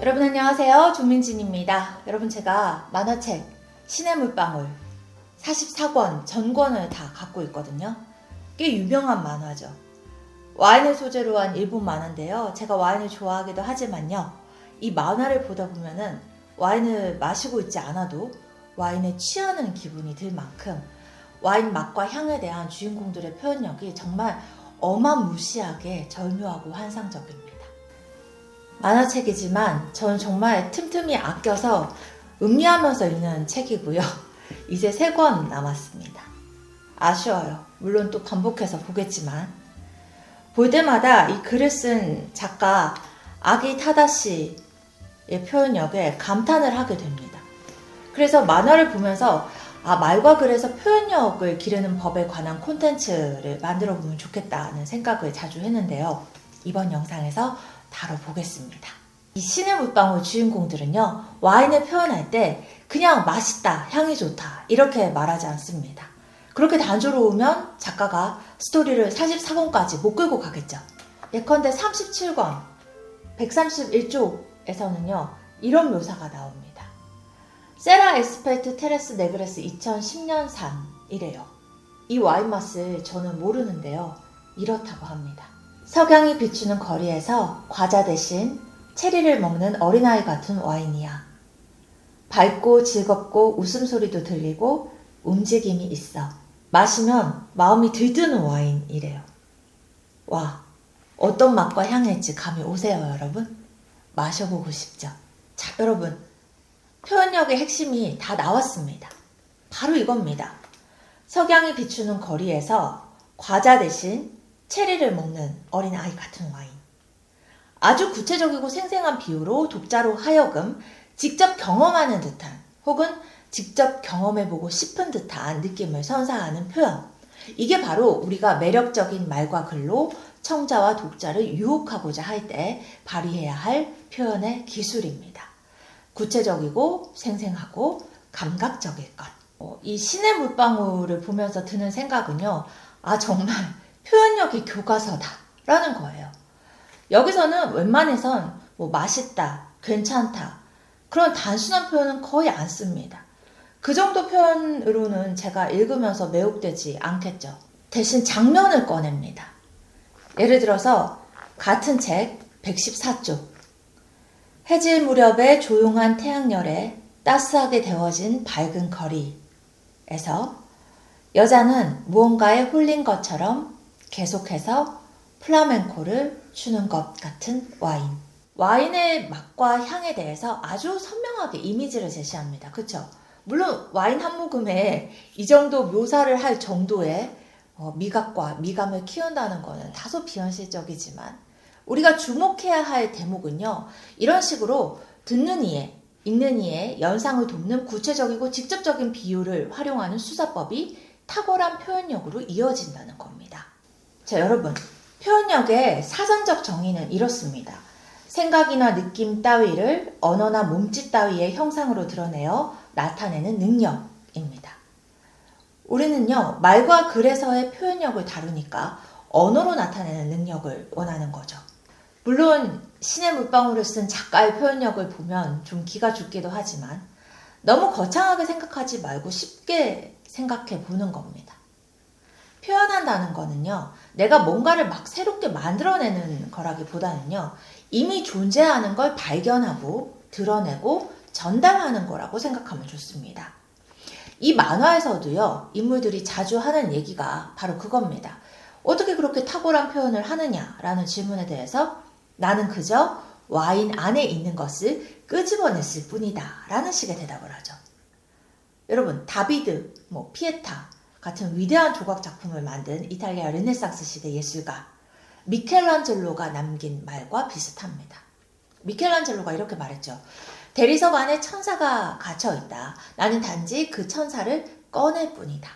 여러분 안녕하세요. 조민진입니다. 여러분 제가 만화책 신의 물방울 44권 전권을 다 갖고 있거든요. 꽤 유명한 만화죠. 와인을 소재로 한 일본 만화인데요. 제가 와인을 좋아하기도 하지만요. 이 만화를 보다 보면은 와인을 마시고 있지 않아도 와인에 취하는 기분이 들 만큼 와인 맛과 향에 대한 주인공들의 표현력이 정말 어마무시하게 절묘하고 환상적입니다. 만화책이지만 저는 정말 틈틈이 아껴서 음미하면서 읽는 책이고요. 이제 3권 남았습니다. 아쉬워요. 물론 또 반복해서 보겠지만 볼 때마다 이 글을 쓴 작가 아기 타다시의 표현력에 감탄을 하게 됩니다. 그래서 만화를 보면서 말과 글에서 표현력을 기르는 법에 관한 콘텐츠를 만들어 보면 좋겠다는 생각을 자주 했는데요. 이번 영상에서 다뤄보겠습니다. 이 신의 물방울 주인공들은요, 와인을 표현할 때 그냥 맛있다, 향이 좋다 이렇게 말하지 않습니다. 그렇게 단조로우면 작가가 스토리를 44권까지 못 끌고 가겠죠. 예컨대 37권 131쪽에서는요 이런 묘사가 나옵니다. 세라 에스펠트 테레스 네그레스 2010년산이래요. 이 와인 맛을 저는 모르는데요. 이렇다고 합니다. 석양이 비추는 거리에서 과자 대신 체리를 먹는 어린아이 같은 와인이야. 밝고 즐겁고 웃음소리도 들리고 움직임이 있어. 마시면 마음이 들뜨는 와인이래요. 와, 어떤 맛과 향일지 감이 오세요, 여러분? 마셔보고 싶죠? 자, 여러분, 표현력의 핵심이 다 나왔습니다. 바로 이겁니다. 석양이 비추는 거리에서 과자 대신 체리를 먹는 어린아이 같은 와인. 아주 구체적이고 생생한 비유로 독자로 하여금 직접 경험하는 듯한 혹은 직접 경험해보고 싶은 듯한 느낌을 선사하는 표현. 이게 바로 우리가 매력적인 말과 글로 청자와 독자를 유혹하고자 할 때 발휘해야 할 표현의 기술입니다. 구체적이고 생생하고 감각적일 것. 이 신의 물방울을 보면서 드는 생각은요. 정말 표현력이 교과서다라는 거예요. 여기서는 웬만해선 맛있다, 괜찮다 그런 단순한 표현은 거의 안 씁니다. 그 정도 표현으로는 제가 읽으면서 매혹되지 않겠죠. 대신 장면을 꺼냅니다. 예를 들어서 같은 책 114쪽 해질 무렵의 조용한 태양열에 따스하게 데워진 밝은 거리에서 여자는 무언가에 홀린 것처럼 계속해서 플라멩코를 추는 것 같은 와인. 와인의 맛과 향에 대해서 아주 선명하게 이미지를 제시합니다. 그쵸? 물론 와인 한 모금에 이 정도 묘사를 할 정도의 미각과 미감을 키운다는 것은 다소 비현실적이지만 우리가 주목해야 할 대목은요. 이런 식으로 듣는 이의, 읽는 이의 연상을 돕는 구체적이고 직접적인 비유를 활용하는 수사법이 탁월한 표현력으로 이어진다는 겁니다. 자, 여러분, 표현력의 사전적 정의는 이렇습니다. 생각이나 느낌 따위를 언어나 몸짓 따위의 형상으로 드러내어 나타내는 능력입니다. 우리는요, 말과 글에서의 표현력을 다루니까 언어로 나타내는 능력을 원하는 거죠. 물론 신의 물방울을 쓴 작가의 표현력을 보면 좀 기가 죽기도 하지만 너무 거창하게 생각하지 말고 쉽게 생각해 보는 겁니다. 표현한다는 거는요, 내가 뭔가를 막 새롭게 만들어내는 거라기보다는요, 이미 존재하는 걸 발견하고 드러내고 전달하는 거라고 생각하면 좋습니다. 이 만화에서도요, 인물들이 자주 하는 얘기가 바로 그겁니다. 어떻게 그렇게 탁월한 표현을 하느냐라는 질문에 대해서 나는 그저 와인 안에 있는 것을 끄집어냈을 뿐이다 라는 식의 대답을 하죠. 여러분, 다비드, 피에타 같은 위대한 조각 작품을 만든 이탈리아 르네상스 시대 예술가 미켈란젤로가 남긴 말과 비슷합니다. 미켈란젤로가 이렇게 말했죠. 대리석 안에 천사가 갇혀있다. 나는 단지 그 천사를 꺼낼 뿐이다.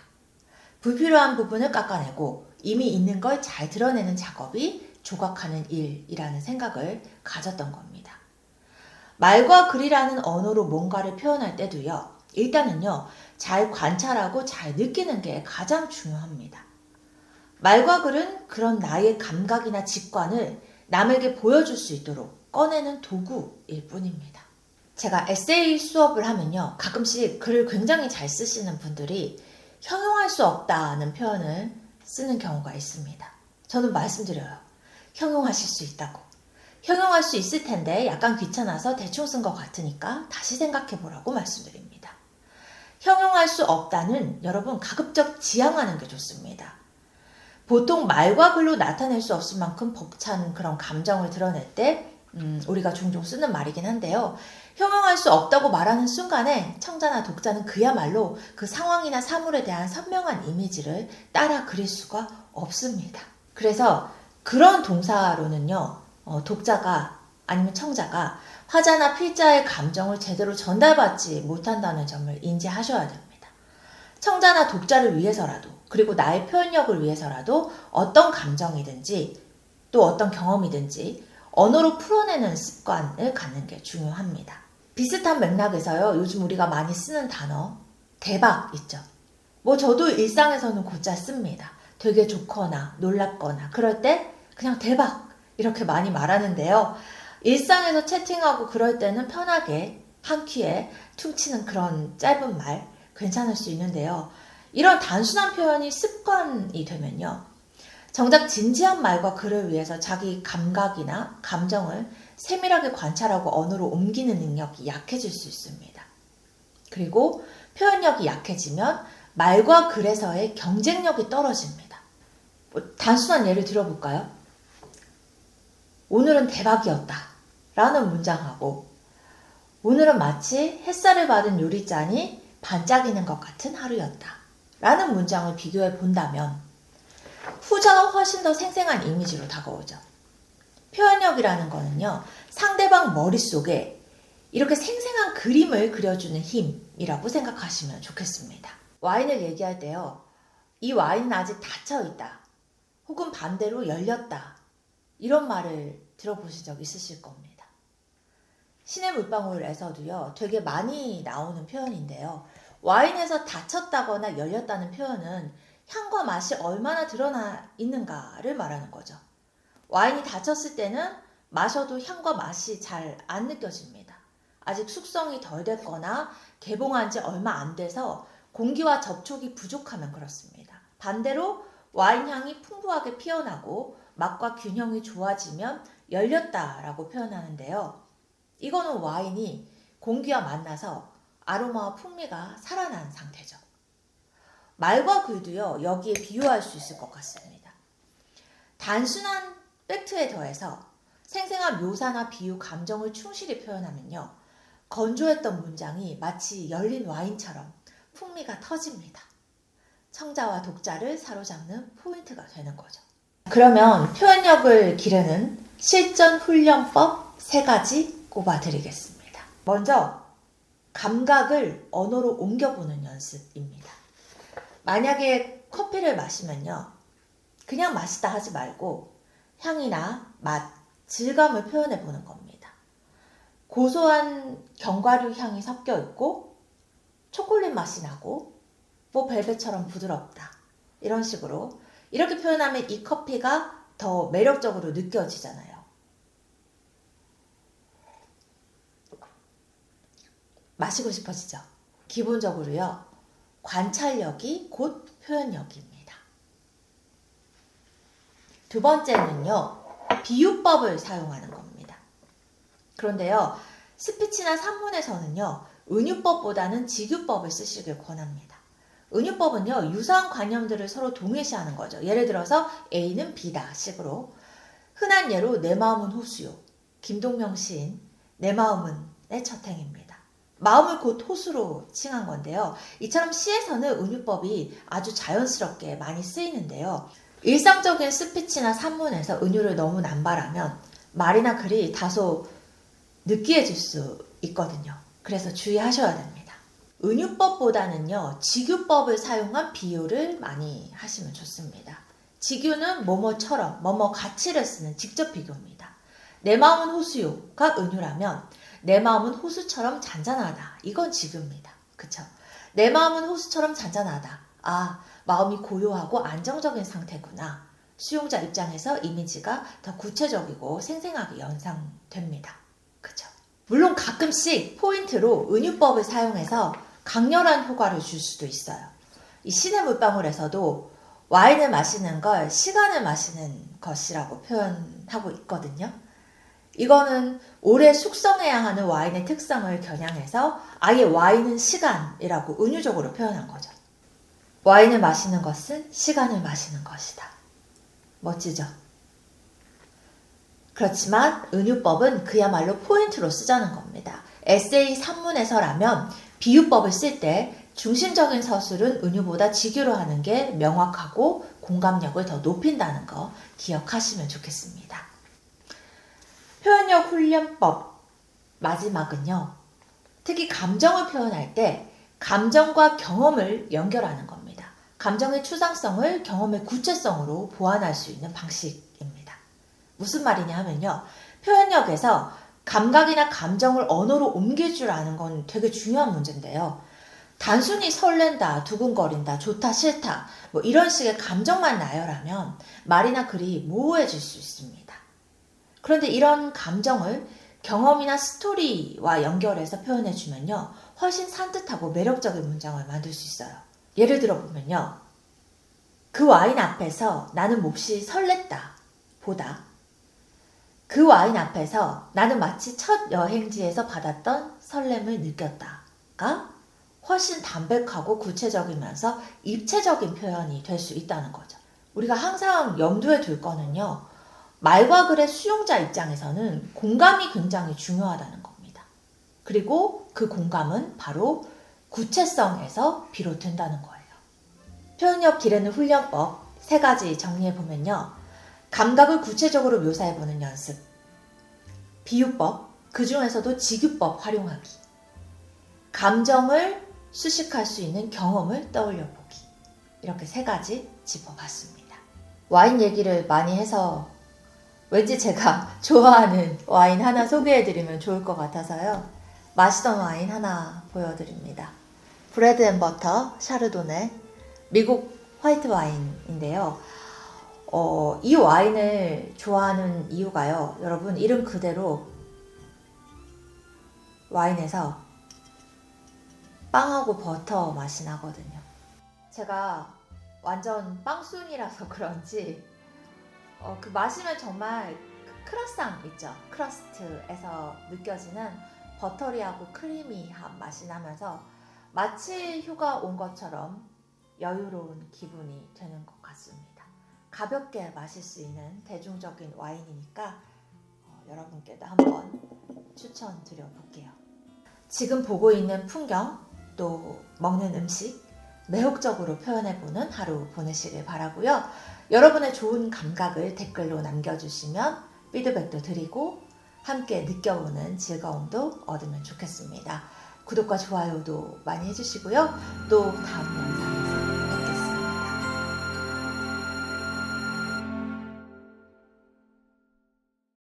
불필요한 부분을 깎아내고 이미 있는 걸 잘 드러내는 작업이 조각하는 일이라는 생각을 가졌던 겁니다. 말과 글이라는 언어로 뭔가를 표현할 때도요. 일단은요. 잘 관찰하고 잘 느끼는 게 가장 중요합니다. 말과 글은 그런 나의 감각이나 직관을 남에게 보여줄 수 있도록 꺼내는 도구일 뿐입니다. 제가 에세이 수업을 하면요, 가끔씩 글을 굉장히 잘 쓰시는 분들이 형용할 수 없다는 표현을 쓰는 경우가 있습니다. 저는 말씀드려요. 형용하실 수 있다고. 형용할 수 있을 텐데 약간 귀찮아서 대충 쓴 것 같으니까 다시 생각해 보라고 말씀드립니다. 형용할 수 없다는 여러분 가급적 지양하는 게 좋습니다. 보통 말과 글로 나타낼 수 없을 만큼 벅찬 그런 감정을 드러낼 때 우리가 종종 쓰는 말이긴 한데요. 형용할 수 없다고 말하는 순간에 청자나 독자는 그야말로 그 상황이나 사물에 대한 선명한 이미지를 따라 그릴 수가 없습니다. 그래서 그런 동사로는요, 독자가 아니면 청자가 화자나 필자의 감정을 제대로 전달받지 못한다는 점을 인지하셔야 됩니다. 청자나 독자를 위해서라도, 그리고 나의 표현력을 위해서라도 어떤 감정이든지 또 어떤 경험이든지 언어로 풀어내는 습관을 갖는 게 중요합니다. 비슷한 맥락에서요, 요즘 우리가 많이 쓰는 단어 대박 있죠. 저도 일상에서는 곧잘 씁니다. 되게 좋거나 놀랍거나 그럴 때 그냥 대박 이렇게 많이 말하는데요. 일상에서 채팅하고 그럴 때는 편하게 한 큐에 퉁치는 그런 짧은 말 괜찮을 수 있는데요. 이런 단순한 표현이 습관이 되면요, 정작 진지한 말과 글을 위해서 자기 감각이나 감정을 세밀하게 관찰하고 언어로 옮기는 능력이 약해질 수 있습니다. 그리고 표현력이 약해지면 말과 글에서의 경쟁력이 떨어집니다. 단순한 예를 들어볼까요? 오늘은 대박이었다 라는 문장하고 오늘은 마치 햇살을 받은 유리잔이 반짝이는 것 같은 하루였다 라는 문장을 비교해 본다면 후자가 훨씬 더 생생한 이미지로 다가오죠. 표현력이라는 거는요, 상대방 머릿속에 이렇게 생생한 그림을 그려주는 힘이라고 생각하시면 좋겠습니다. 와인을 얘기할 때요, 이 와인은 아직 닫혀있다 혹은 반대로 열렸다 이런 말을 들어보신 적 있으실 겁니다. 신의 물방울에서도요, 되게 많이 나오는 표현인데요, 와인에서 닫혔다거나 열렸다는 표현은 향과 맛이 얼마나 드러나 있는가를 말하는 거죠. 와인이 닫혔을 때는 마셔도 향과 맛이 잘 안 느껴집니다. 아직 숙성이 덜 됐거나 개봉한 지 얼마 안 돼서 공기와 접촉이 부족하면 그렇습니다. 반대로 와인 향이 풍부하게 피어나고 맛과 균형이 좋아지면 열렸다라고 표현하는데요. 이거는 와인이 공기와 만나서 아로마와 풍미가 살아난 상태죠. 말과 글도요, 여기에 비유할 수 있을 것 같습니다. 단순한 팩트에 더해서 생생한 묘사나 비유, 감정을 충실히 표현하면요, 건조했던 문장이 마치 열린 와인처럼 풍미가 터집니다. 청자와 독자를 사로잡는 포인트가 되는 거죠. 그러면 표현력을 기르는 실전 훈련법 3가지 꼽아드리겠습니다. 먼저 감각을 언어로 옮겨보는 연습입니다. 만약에 커피를 마시면요, 그냥 마시다 하지 말고 향이나 맛, 질감을 표현해 보는 겁니다. 고소한 견과류 향이 섞여 있고 초콜릿 맛이 나고 벨벳처럼 부드럽다 이런 식으로 이렇게 표현하면 이 커피가 더 매력적으로 느껴지잖아요. 마시고 싶어지죠? 기본적으로요, 관찰력이 곧 표현력입니다. 두 번째는요, 비유법을 사용하는 겁니다. 그런데요, 스피치나 산문에서는요, 은유법보다는 직유법을 쓰시길 권합니다. 은유법은요, 유사한 관념들을 서로 동일시하는 거죠. 예를 들어서 A는 B다 식으로. 흔한 예로 내 마음은 호수요, 김동명 시인 내 마음은 내 첫 행입니다. 마음을 곧 호수로 칭한 건데요. 이처럼 시에서는 은유법이 아주 자연스럽게 많이 쓰이는데요. 일상적인 스피치나 산문에서 은유를 너무 남발하면 말이나 글이 다소 느끼해질 수 있거든요. 그래서 주의하셔야 됩니다. 은유법보다는요, 직유법을 사용한 비유를 많이 하시면 좋습니다. 직유는 뭐뭐처럼, 뭐뭐 가치를 쓰는 직접 비교입니다. 내 마음은 호수요가 은유라면 내 마음은 호수처럼 잔잔하다. 이건 직유입니다. 그쵸? 내 마음은 호수처럼 잔잔하다. 아, 마음이 고요하고 안정적인 상태구나. 수용자 입장에서 이미지가 더 구체적이고 생생하게 연상됩니다. 그죠? 물론 가끔씩 포인트로 은유법을 사용해서 강렬한 효과를 줄 수도 있어요. 이 신의 물방울에서도 와인을 마시는 걸 시간을 마시는 것이라고 표현하고 있거든요. 이거는 오래 숙성해야 하는 와인의 특성을 겨냥해서 아예 와인은 시간이라고 은유적으로 표현한 거죠. 와인을 마시는 것은 시간을 마시는 것이다. 멋지죠? 그렇지만 은유법은 그야말로 포인트로 쓰자는 겁니다. 에세이 산문에서라면 비유법을 쓸 때 중심적인 서술은 은유보다 직유로 하는 게 명확하고 공감력을 더 높인다는 거 기억하시면 좋겠습니다. 표현력 훈련법 마지막은요. 특히 감정을 표현할 때 감정과 경험을 연결하는 겁니다. 감정의 추상성을 경험의 구체성으로 보완할 수 있는 방식입니다. 무슨 말이냐 하면요. 표현력에서 감각이나 감정을 언어로 옮길 줄 아는 건 되게 중요한 문제인데요. 단순히 설렌다, 두근거린다, 좋다, 싫다 뭐 이런 식의 감정만 나열하면 말이나 글이 모호해질 수 있습니다. 그런데 이런 감정을 경험이나 스토리와 연결해서 표현해주면요. 훨씬 산뜻하고 매력적인 문장을 만들 수 있어요. 예를 들어 보면요. 그 와인 앞에서 나는 몹시 설렜다 보다 그 와인 앞에서 나는 마치 첫 여행지에서 받았던 설렘을 느꼈다가 훨씬 담백하고 구체적이면서 입체적인 표현이 될 수 있다는 거죠. 우리가 항상 염두에 둘 거는요. 말과 글의 수용자 입장에서는 공감이 굉장히 중요하다는 겁니다. 그리고 그 공감은 바로 구체성에서 비롯된다는 거예요. 표현력 기르는 훈련법 3가지 정리해보면요. 감각을 구체적으로 묘사해보는 연습, 비유법, 그 중에서도 직유법 활용하기, 감정을 수식할 수 있는 경험을 떠올려보기, 이렇게 3가지 짚어봤습니다. 와인 얘기를 많이 해서 왠지 제가 좋아하는 와인 하나 소개해드리면 좋을 것 같아서요. 마시던 와인 하나 보여드립니다. 브레드 앤 버터 샤르도네 미국 화이트 와인인데요. 이 와인을 좋아하는 이유가요. 여러분 이름 그대로 와인에서 빵하고 버터 맛이 나거든요. 제가 완전 빵순이라서 그런지 그 마시면 정말 그 크러상 있죠. 크러스트에서 느껴지는 버터리하고 크리미한 맛이 나면서 마치 휴가 온 것처럼 여유로운 기분이 되는 것 같습니다. 가볍게 마실 수 있는 대중적인 와인이니까 여러분께도 한번 추천드려 볼게요. 지금 보고 있는 풍경 또 먹는 음식 매혹적으로 표현해보는 하루 보내시길 바라고요. 여러분의 좋은 감각을 댓글로 남겨주시면 피드백도 드리고 함께 느껴보는 즐거움도 얻으면 좋겠습니다. 구독과 좋아요도 많이 해주시고요. 또 다음 영상